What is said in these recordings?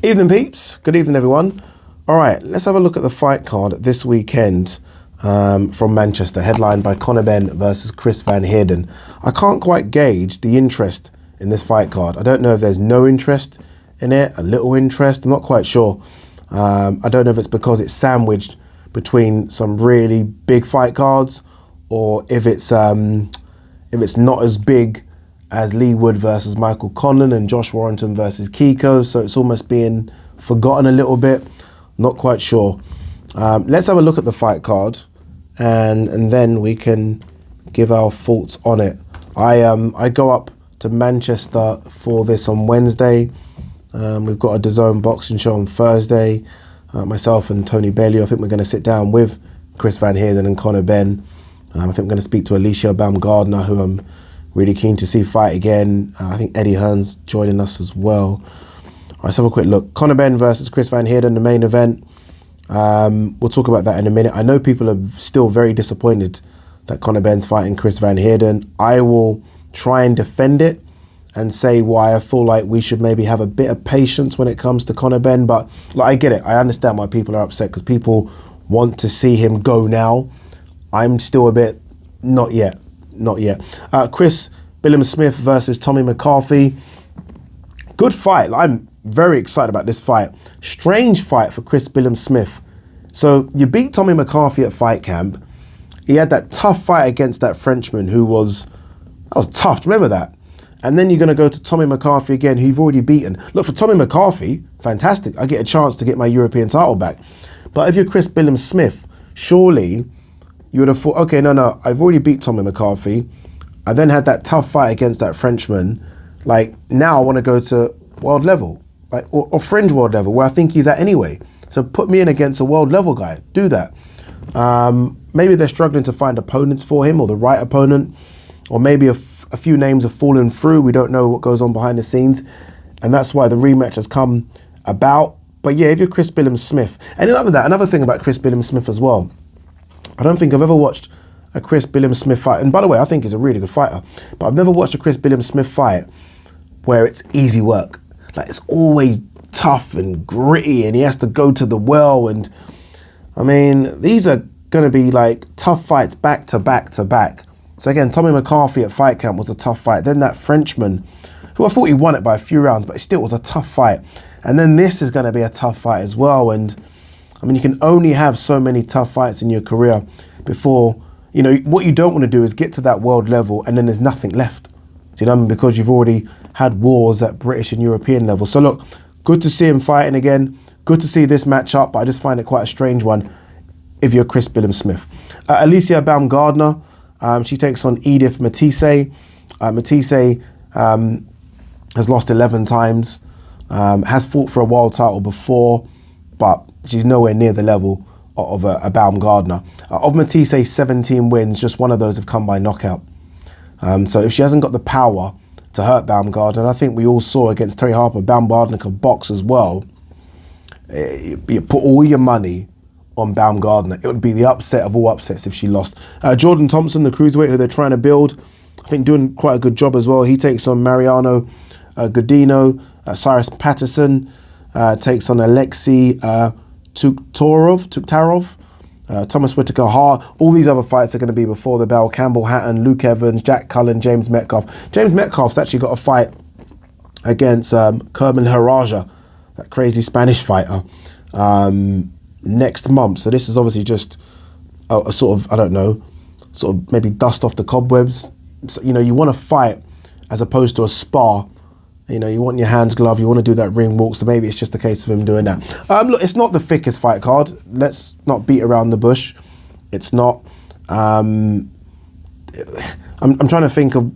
Evening, peeps. Good evening, everyone. All right, let's have a look at the fight card this weekend from Manchester, headlined by CONOR BENN versus Chris Van Heerden. I can't quite gauge the interest in this fight card. I don't know if there's no interest in it, a little interest. I'm not quite sure. I don't know if it's because it's sandwiched between some really big fight cards, or if it's not as big as Lee Wood versus Michael Conlan and Josh Warrington versus Kiko, so it's almost being forgotten a little bit. Not quite sure. Let's have a look at the fight card, and then we can give our thoughts on it. I go up to Manchester for this on Wednesday. We've got a DAZN boxing show on Thursday. Myself and Tony Bailey, I think we're going to sit down with Chris Van Heerden and CONOR BENN. I think I'm going to speak to Alicia Baumgardner, who I'm really keen to see fight again. I think Eddie Hearn's joining us as well. Let's have a quick look. CONOR BENN versus Chris Van Heerden, the main event. We'll talk about that in a minute. I know people are still very disappointed that CONOR BENN's fighting Chris Van Heerden. I will try and defend it and say why I feel like we should maybe have a bit of patience when it comes to CONOR BENN. But I get it. I understand why people are upset, because people want to see him go now. I'm still a bit, not yet. Chris Billam-Smith versus Tommy McCarthy. Good fight. I'm very excited about this fight. Strange fight for Chris Billam-Smith. So you beat Tommy McCarthy at fight camp. He had that tough fight against that Frenchman that was tough. Remember that? And then you're going to go to Tommy McCarthy again, who you've already beaten. Look, for Tommy McCarthy, fantastic. I get a chance to get my European title back. But if you're Chris Billam-Smith, surely you would have thought, okay, no, I've already beat Tommy McCarthy. I then had that tough fight against that Frenchman. Like, now I want to go to world level, like, or fringe world level, where I think he's at anyway. So put me in against a world level guy. Do that. Maybe they're struggling to find opponents for him, or the right opponent, or maybe a few names have fallen through. We don't know what goes on behind the scenes, and that's why the rematch has come about. But yeah, if you're Chris Billam-Smith, and another thing about Chris Billam-Smith as well, I don't think I've ever watched a Chris Billam-Smith fight, and by the way, I think he's a really good fighter, but I've never watched a Chris Billam-Smith fight where it's easy work. Like, it's always tough and gritty, and he has to go to the well, and I mean, these are going to be like tough fights back to back to back. So again, Tommy McCarthy at fight camp was a tough fight. Then that Frenchman, who I thought he won it by a few rounds, but it still was a tough fight. And then this is going to be a tough fight as well. And I mean, you can only have so many tough fights in your career before, you know, what you don't want to do is get to that world level and then there's nothing left. Do you know what I mean? Because you've already had wars at British and European level. So look, good to see him fighting again. Good to see this matchup, but I just find it quite a strange one if you're Chris Billam-Smith. Alicia Baumgardner, she takes on Edith Matisse. Matisse has lost 11 times, has fought for a world title before, but she's nowhere near the level of a Baumgardner. Of Matisse's 17 wins, just one of those have come by knockout. So if she hasn't got the power to hurt Baumgardner, and I think we all saw against Terry Harper, Baumgardner could box as well. You put all your money on Baumgardner. It would be the upset of all upsets if she lost. Jordan Thompson, the cruiserweight who they're trying to build, I think doing quite a good job as well. He takes on Mariano Godino. Cyrus Patterson takes on Alexei Tuktarov. Thomas Whittaker Hart. All these other fights are going to be before the bell. Campbell Hatton, Luke Evans, Jack Cullen, James Metcalf. James Metcalf's actually got a fight against Kerman Haraja, that crazy Spanish fighter, next month. So this is obviously just a sort of, I don't know, sort of maybe dust off the cobwebs. So, you know, you want to fight as opposed to a spar. You know, you want your hands gloved, you want to do that ring walk, so maybe it's just a case of him doing that. Look, it's not the thickest fight card. Let's not beat around the bush. It's not. I'm trying to think of,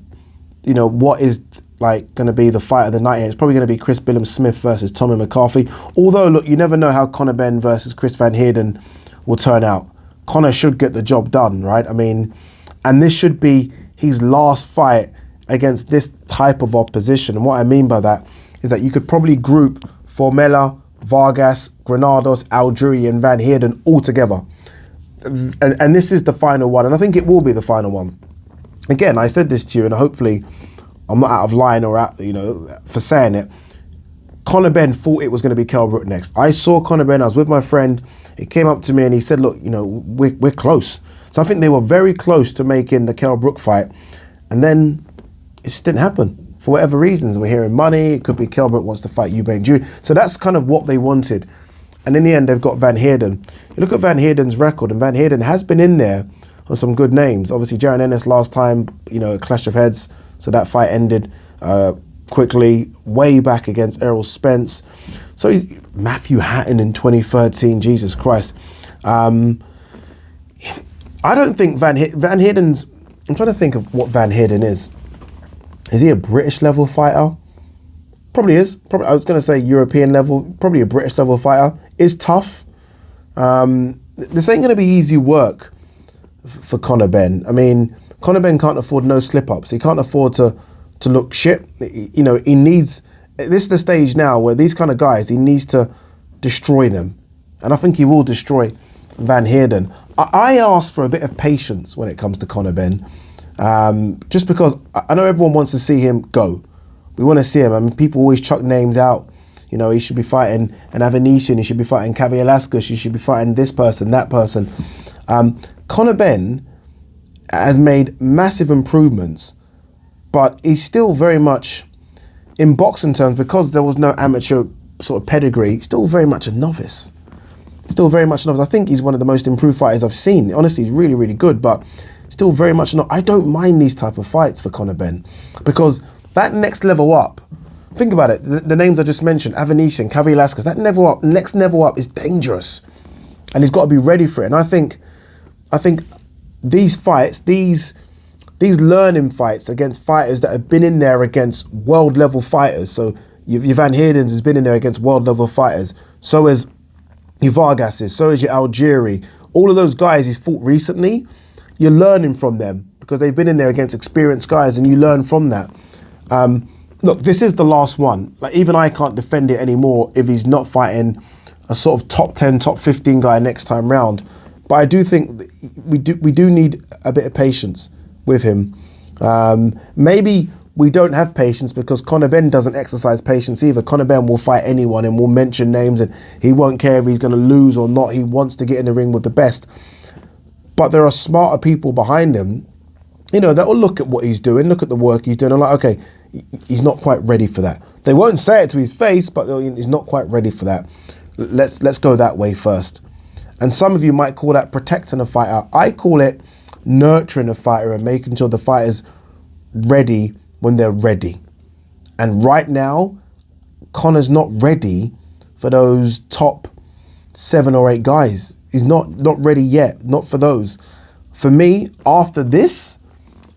you know, what is like going to be the fight of the night here. It's probably going to be Chris Billam-Smith versus Tommy McCarthy. Although, look, you never know how CONOR BENN versus Chris Van Heerden will turn out. Conor should get the job done, right? I mean, and this should be his last fight against this type of opposition. And what I mean by that is that you could probably group Formella, Vargas, Granados, Algieri and Van Heerden all together. And this is the final one, and I think it will be the final one. Again, I said this to you, and hopefully I'm not out of line or out, you know, for saying it. Conor Benn thought it was going to be Kell Brook next. I saw Conor Benn, I was with my friend, he came up to me and he said, look, we're close. So I think they were very close to making the Kell Brook fight, and then it just didn't happen for whatever reasons. We're hearing money, it could be Kell Brook wants to fight Eubank Jr. So that's kind of what they wanted. And in the end, they've got Van Heerden. You look at Van Heerden's record, and Van Heerden has been in there on some good names. Obviously, Jaron Ennis last time, a clash of heads, so that fight ended quickly, way back against Errol Spence. So he's Matthew Hatton in 2013, Jesus Christ. I don't think Van Heerden's, I'm trying to think of what Van Heerden is. Is he a British level fighter? Probably is. Probably, I was going to say European level, probably a British level fighter. Is tough. This ain't going to be easy work for Conor Benn. I mean, Conor Benn can't afford no slip-ups. He can't afford to look shit. He needs, this is the stage now where these kind of guys, he needs to destroy them. And I think he will destroy Van Heerden. I ask for a bit of patience when it comes to Conor Benn, just because I know everyone wants to see him go. We want to see him. I mean, people always chuck names out. He should be fighting an Avanesian, he should be fighting Kavialaskas, he should be fighting this person, that person. Conor Benn has made massive improvements, but he's still very much, in boxing terms, because there was no amateur sort of pedigree, still very much a novice. Still very much a novice. I think he's one of the most improved fighters I've seen. Honestly, he's really, really good, but still very much not. I don't mind these type of fights for Conor Benn, because that next level up, think about it, the names I just mentioned, Avanesian, Kavialaskas, that next level up is dangerous, and he's got to be ready for it. And I think these fights, these learning fights against fighters that have been in there against world level fighters. So your Van Heerden's has been in there against world level fighters. So has your Vargas's, so is your Algieri. All of those guys he's fought recently, you're learning from them because they've been in there against experienced guys, and you learn from that. Look, this is the last one. Like, even I can't defend it anymore if he's not fighting a sort of top 10, top 15 guy next time round. But I do think we do need a bit of patience with him. Maybe we don't have patience because Conor Benn doesn't exercise patience either. Conor Benn will fight anyone and will mention names, and he won't care if he's going to lose or not. He wants to get in the ring with the best. But there are smarter people behind him, that will look at what he's doing, look at the work he's doing, and like, okay, he's not quite ready for that. They won't say it to his face, but he's not quite ready for that. Let's go that way first. And some of you might call that protecting a fighter. I call it nurturing a fighter and making sure the fighter's ready when they're ready. And right now, Conor's not ready for those top 7 or 8 guys. He's not ready yet, not for those. For me, after this,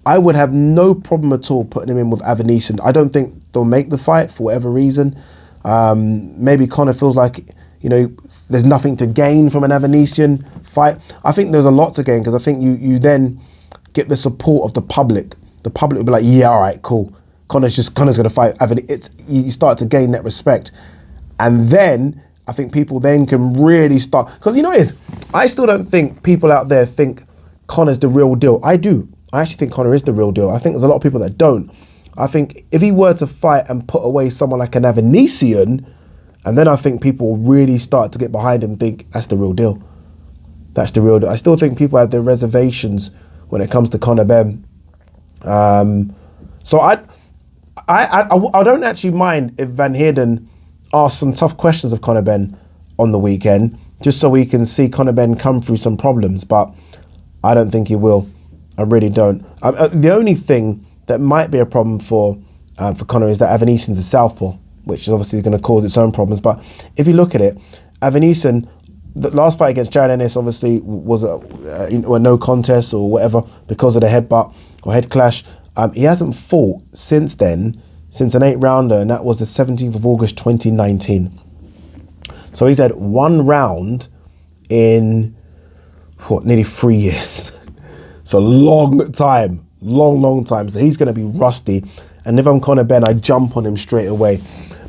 I would have no problem at all putting him in with Avanesian. I don't think they'll make the fight for whatever reason. Maybe Conor feels like, there's nothing to gain from an Avanesian fight. I think there's a lot to gain, because I think you then get the support of the public. The public will be like, yeah, all right, cool. Conor's going to fight Avanesian. You start to gain that respect. And then I think people then can really start, because I still don't think people out there think Conor's the real deal. I do. I actually think Conor is the real deal. I think there's a lot of people that don't. I think if he were to fight and put away someone like an Avanesian, and then I think people will really start to get behind him and think that's the real deal. That's the real deal. I still think people have their reservations when it comes to Conor Benn. So I don't actually mind if Van Heerden asks some tough questions of Conor Benn on the weekend, just so we can see Conor Benn come through some problems, but I don't think he will. I really don't. The only thing that might be a problem for Conor is that Avanesian's a southpaw, which is obviously going to cause its own problems. But if you look at it, Avanesian, the last fight against Jaron Ennis obviously was a no contest or whatever because of the headbutt or head clash. He hasn't fought since then, since an 8-rounder, and that was the 17th of August 2019. So he's had one round in nearly 3 years. So long time. So he's going to be rusty. And if I'm Conor Benn, I jump on him straight away.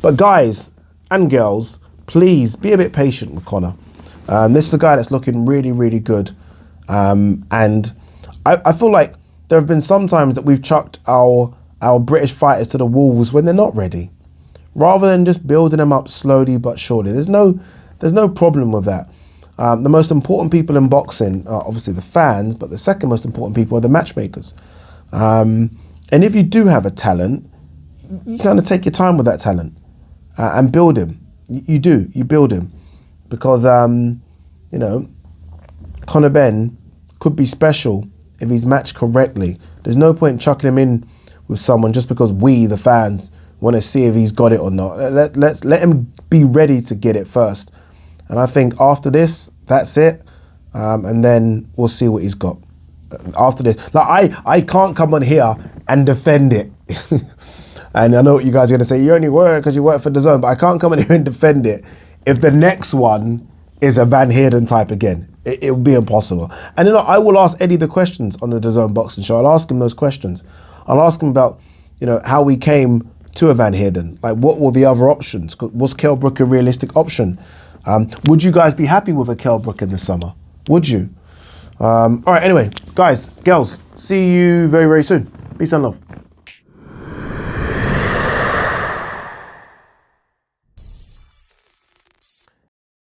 But guys and girls, please be a bit patient with Conor. This is a guy that's looking really, really good. And I feel like there have been some times that we've chucked our British fighters to the wolves when they're not ready. rather than just building them up slowly but surely. There's no problem with that. The most important people in boxing are obviously the fans, but the second most important people are the matchmakers. And if you do have a talent, you kind of take your time with that talent and build him. You build him, because you know, Conor Benn could be special if he's matched correctly. There's no point chucking him in with someone just because we, the fans, want to see if he's got it or not. Let's let him be ready to get it first. And I think after this, that's it. And then we'll see what he's got. After this, like I can't come on here and defend it. And I know what you guys are going to say, you only work because you work for DAZN, but I can't come in here and defend it if the next one is a Van Heerden type again. It would be impossible. And you know, I will ask Eddie the questions on the DAZN boxing show. I'll ask him those questions. I'll ask him about, you know, how we came to a Van Heerden. Like, what were the other options? Was Kell Brook a realistic option? Would you guys be happy with a Kell Brook in the summer? Would you? All right, anyway, guys, girls, see you very, very soon. Peace and love.